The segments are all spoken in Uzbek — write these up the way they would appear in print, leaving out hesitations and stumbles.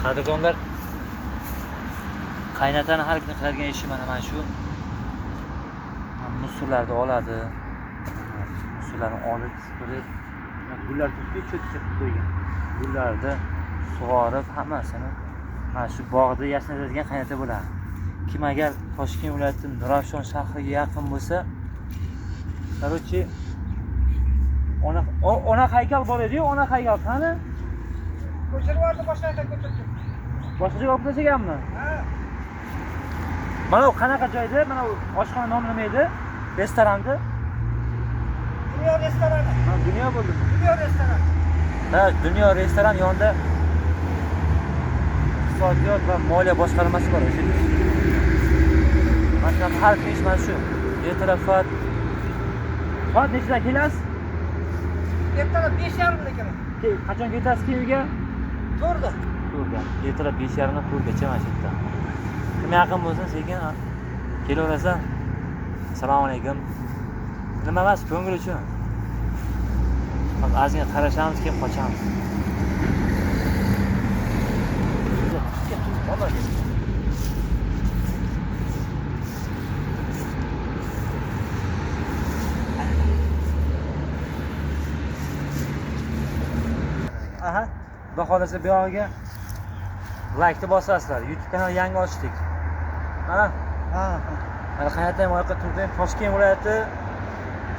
Qadrdonlar, qaynotani har kuni qiladigan ishi mana shu. Musullarni oladi. Musullarni olib, supurib, gullar tutib cho'tkib qo'ygan. Gullarni sug'orib, hammasini mana shu bog'da yashnatadigan qaynota bo'ladi. Kim agar Toshkent viloyatining Nurafshon shahriga yaqin bo'lsa, короче, ona haykal bor edi-yu, ona haykal qani? Ko'chirib yubordi, boshqa yerga ko'chirdi. Boshqa joyga olib tashlaganmi? Ha. Mana u qanaqa joyda? Mana u oshxona nomi nima edi? Restoranda? Dunyo restorani. Ha, Dunyo bo'ldi. Dunyo restorani. Ha, Dunyo restoran yonida iqtisodiyot va moliya boshqarmasi bor o'sha. Mana har ish mana shu. Ertalab soat nechida kelasiz? Ertalab 5:30 da kelaman. Qachon ketasiz uyga? 4da. Ertalab 5:30 dan 4gacha mana shu yerda. Kim yaqin bo'lsa sekin kelaverasan. Assalomu alaykum. Nima emas, ko'ngil uchun. Ozgina qarashamiz, keyin qochamiz. Aha, xudo xolasa bu yog'iga like bosasizlar. YouTube kanal yangi ochdik. Ha? Mana qayerdan moyqa turdim? Toshkent viloyati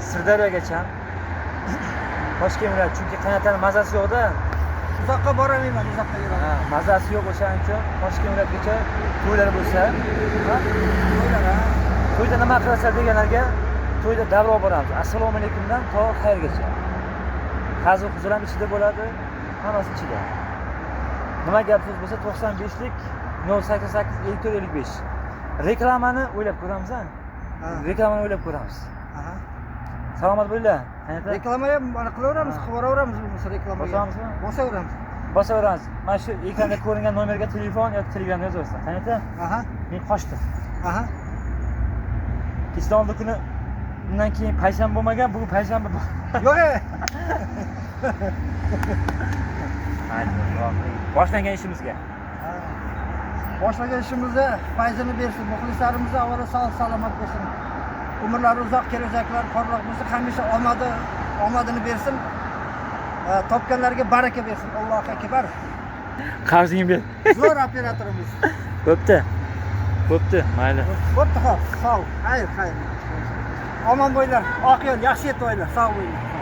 Sirdaryogacha. Toshkent viloyati, chunki qayerdan mazasi yo'q-da. Uzoqqa boramayman, uzoqqa yuraman. Ha, mazasi yo'q o'shaning uchun Toshkent viloyatigacha to'ylar bo'lsa, ha? To'ylar, ha. To'yda nima qilasizlar deganlarga, to'yda davra boramiz. Assalomu alaykumdan to xayrgacha. Hazil huzur ham ichida bo'ladi, hammasi ichida. Nima gap so'z bo'lsa 95lik 088 5455. Reklamani o'ylab ko'ramiz-a? Reklamani o'ylab ko'ramiz. Aha. Salomat bo'linglar. Reklama ham mana qilaveramiz, qilaveramiz bo'lmasa reklamaga. Bosamizmi? Bosaveramiz. Bosaveramiz. Mana shu ekranda ko'ringan nomerga telefon yoki Telegramda yozaversan. Qaynota? Aha. Men qochdim. Aha. Islomli kuni undan keyin payshanba bo'lmagan, bugun payshanba bor. Yo'q. Boshlangan ishimizga. Boshlagan ishimizda fayzini bersin, muxlislarimizni avvalo sog' salomat bo'lsin. Umrlari uzoq, kelajaklar porloq bo'lsin, hamisha omadini bersin. Topganlarga baraka bersin. Allohu akbar. Qarzingni ber. Zo'r operatorimiz. Bo'pti, mayli. Bo'pti, xo'p, sog'. Xayr. Omon bo'linglar, oq yo'l, yaxshi yetib olinglar, sog' bo'linglar.